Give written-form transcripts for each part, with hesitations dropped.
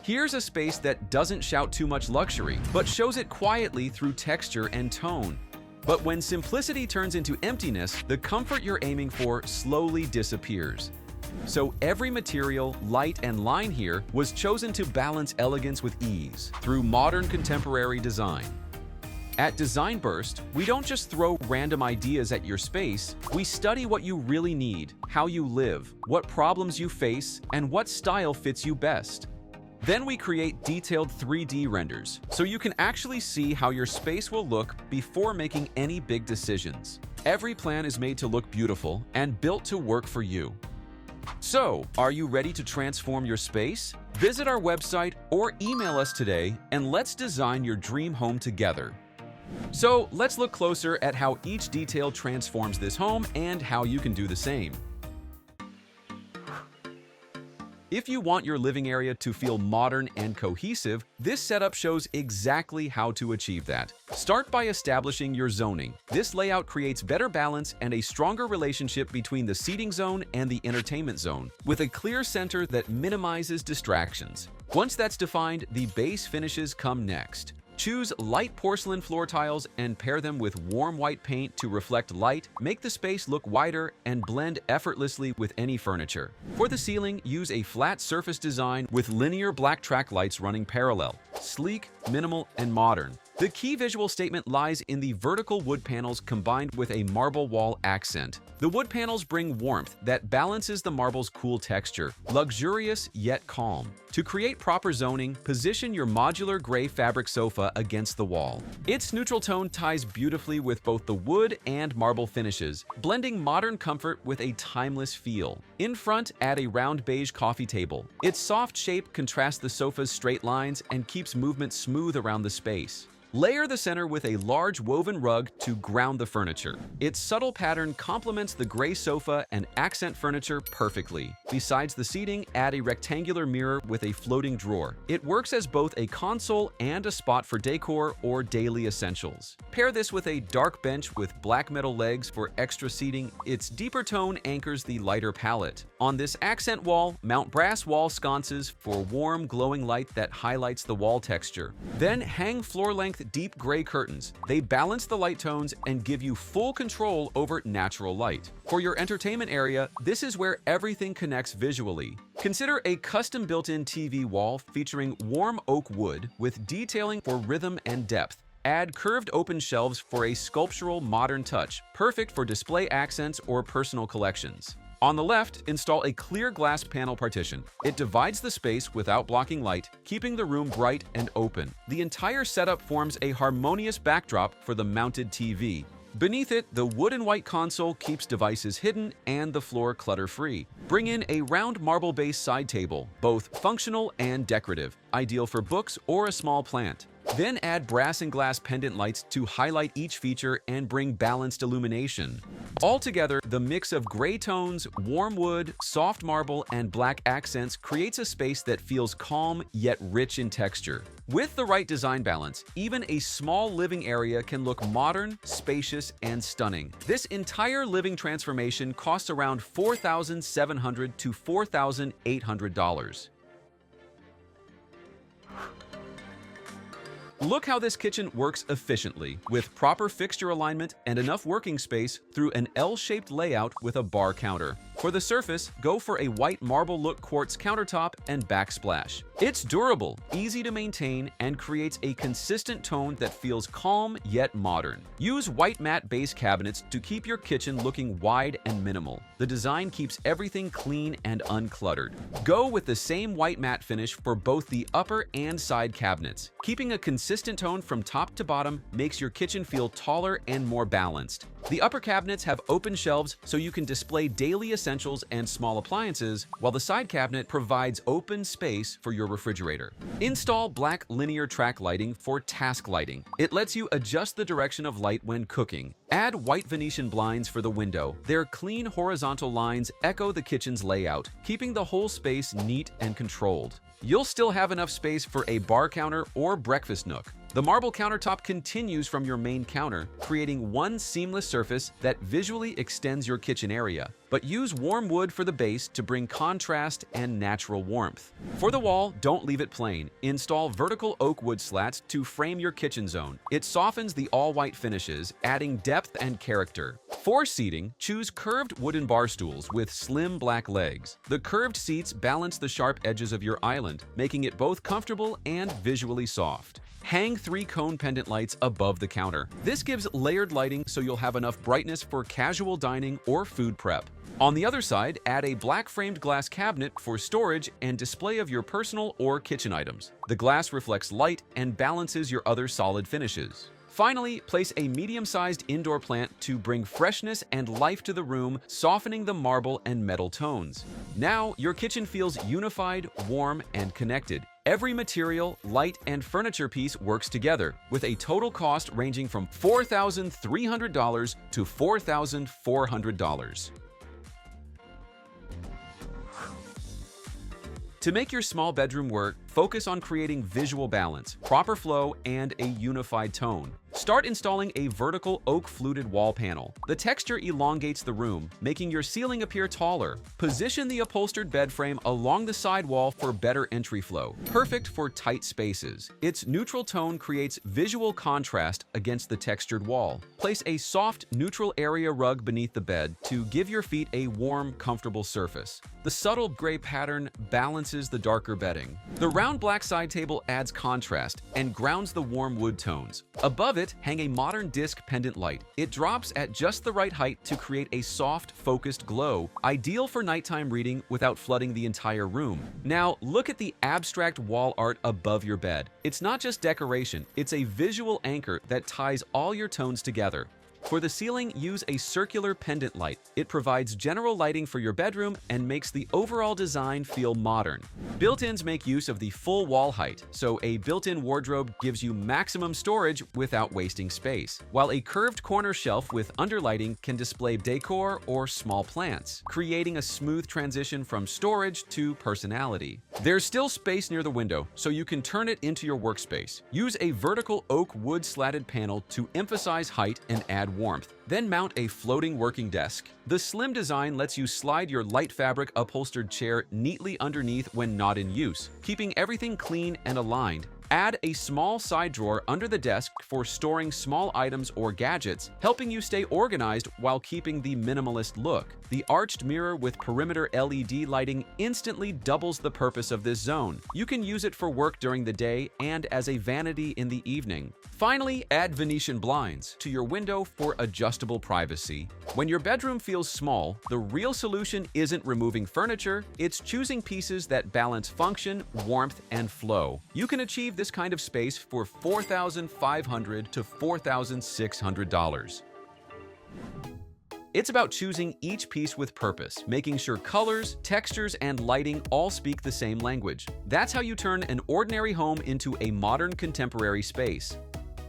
Here's a space that doesn't shout too much luxury, but shows it quietly through texture and tone. But when simplicity turns into emptiness, the comfort you're aiming for slowly disappears. So every material, light, and line here was chosen to balance elegance with ease through modern contemporary design. At Design Burst, we don't just throw random ideas at your space, we study what you really need, how you live, what problems you face, and what style fits you best. Then we create detailed 3D renders, so you can actually see how your space will look before making any big decisions. Every plan is made to look beautiful and built to work for you. So, are you ready to transform your space? Visit our website or email us today and let's design your dream home together. So, let's look closer at how each detail transforms this home and how you can do the same. If you want your living area to feel modern and cohesive, this setup shows exactly how to achieve that. Start by establishing your zoning. This layout creates better balance and a stronger relationship between the seating zone and the entertainment zone, with a clear center that minimizes distractions. Once that's defined, the base finishes come next. Choose light porcelain floor tiles and pair them with warm white paint to reflect light, make the space look wider, and blend effortlessly with any furniture. For the ceiling, use a flat surface design with linear black track lights running parallel. Sleek, minimal, and modern. The key visual statement lies in the vertical wood panels combined with a marble wall accent. The wood panels bring warmth that balances the marble's cool texture, luxurious yet calm. To create proper zoning, position your modular gray fabric sofa against the wall. Its neutral tone ties beautifully with both the wood and marble finishes, blending modern comfort with a timeless feel. In front, add a round beige coffee table. Its soft shape contrasts the sofa's straight lines and keeps movement smooth around the space. Layer the center with a large woven rug to ground the furniture. Its subtle pattern complements the gray sofa and accent furniture perfectly. Besides the seating, add a rectangular mirror with a floating drawer. It works as both a console and a spot for decor or daily essentials. Pair this with a dark bench with black metal legs for extra seating. Its deeper tone anchors the lighter palette. On this accent wall, mount brass wall sconces for warm, glowing light that highlights the wall texture. Then hang floor-length deep gray curtains. They balance the light tones and give you full control over natural light. For your entertainment area, this is where everything connects visually. Consider a custom built-in TV wall featuring warm oak wood with detailing for rhythm and depth. Add curved open shelves for a sculptural modern touch, perfect for display accents or personal collections. On the left, install a clear glass panel partition. It divides the space without blocking light, keeping the room bright and open. The entire setup forms a harmonious backdrop for the mounted TV. Beneath it, the wood and white console keeps devices hidden and the floor clutter-free. Bring in a round marble-based side table, both functional and decorative, ideal for books or a small plant. Then add brass and glass pendant lights to highlight each feature and bring balanced illumination. Altogether, the mix of gray tones, warm wood, soft marble, and black accents creates a space that feels calm yet rich in texture. With the right design balance, even a small living area can look modern, spacious, and stunning. This entire living transformation costs around $4,700 to $4,800. Look how this kitchen works efficiently, with proper fixture alignment and enough working space through an L-shaped layout with a bar counter. For the surface, go for a white marble look quartz countertop and backsplash. It's durable, easy to maintain, and creates a consistent tone that feels calm yet modern. Use white matte base cabinets to keep your kitchen looking wide and minimal. The design keeps everything clean and uncluttered. Go with the same white matte finish for both the upper and side cabinets. Keeping a consistent tone from top to bottom makes your kitchen feel taller and more balanced. The upper cabinets have open shelves so you can display daily essentials and small appliances, while the side cabinet provides open space for your refrigerator. Install black linear track lighting for task lighting. It lets you adjust the direction of light when cooking. Add white Venetian blinds for the window. Their clean horizontal lines echo the kitchen's layout, keeping the whole space neat and controlled. You'll still have enough space for a bar counter or breakfast nook. The marble countertop continues from your main counter, creating one seamless surface that visually extends your kitchen area. But use warm wood for the base to bring contrast and natural warmth. For the wall, don't leave it plain. Install vertical oak wood slats to frame your kitchen zone. It softens the all-white finishes, adding depth and character. For seating, choose curved wooden bar stools with slim black legs. The curved seats balance the sharp edges of your island, making it both comfortable and visually soft. Hang 3 cone pendant lights above the counter. This gives layered lighting so you'll have enough brightness for casual dining or food prep. On the other side, add a black framed glass cabinet for storage and display of your personal or kitchen items. The glass reflects light and balances your other solid finishes. Finally, place a medium-sized indoor plant to bring freshness and life to the room, softening the marble and metal tones. Now, your kitchen feels unified, warm, and connected. Every material, light, and furniture piece works together, with a total cost ranging from $4,300 to $4,400. To make your small bedroom work, focus on creating visual balance, proper flow, and a unified tone. Start installing a vertical oak fluted wall panel. The texture elongates the room, making your ceiling appear taller. Position the upholstered bed frame along the side wall for better entry flow, perfect for tight spaces. Its neutral tone creates visual contrast against the textured wall. Place a soft, neutral area rug beneath the bed to give your feet a warm, comfortable surface. The subtle gray pattern balances the darker bedding. The round black side table adds contrast and grounds the warm wood tones. Above it, hang a modern disc pendant light. It drops at just the right height to create a soft, focused glow, ideal for nighttime reading without flooding the entire room. Now, look at the abstract wall art above your bed. It's not just decoration, it's a visual anchor that ties all your tones together. For the ceiling, use a circular pendant light. It provides general lighting for your bedroom and makes the overall design feel modern. Built-ins make use of the full wall height, so a built-in wardrobe gives you maximum storage without wasting space, while a curved corner shelf with underlighting can display decor or small plants, creating a smooth transition from storage to personality. There's still space near the window, so you can turn it into your workspace. Use a vertical oak wood slatted panel to emphasize height and add warmth. Then mount a floating working desk. The slim design lets you slide your light fabric upholstered chair neatly underneath when not in use, keeping everything clean and aligned. Add a small side drawer under the desk for storing small items or gadgets, helping you stay organized while keeping the minimalist look. The arched mirror with perimeter LED lighting instantly doubles the purpose of this zone. You can use it for work during the day and as a vanity in the evening. Finally, add Venetian blinds to your window for adjustable privacy. When your bedroom feels small, the real solution isn't removing furniture, it's choosing pieces that balance function, warmth, and flow. You can achieve this kind of space for $4,500 to $4,600. It's about choosing each piece with purpose, making sure colors, textures, and lighting all speak the same language. That's how you turn an ordinary home into a modern contemporary space.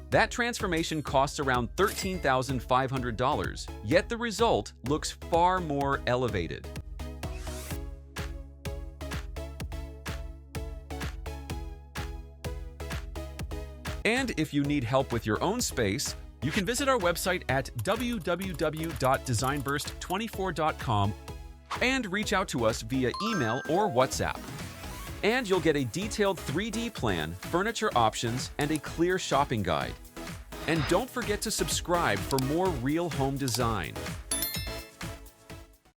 That transformation costs around $13,500, yet the result looks far more elevated. And if you need help with your own space, you can visit our website at www.designburst24.com and reach out to us via email or WhatsApp. And you'll get a detailed 3D plan, furniture options, and a clear shopping guide. And don't forget to subscribe for more real home design.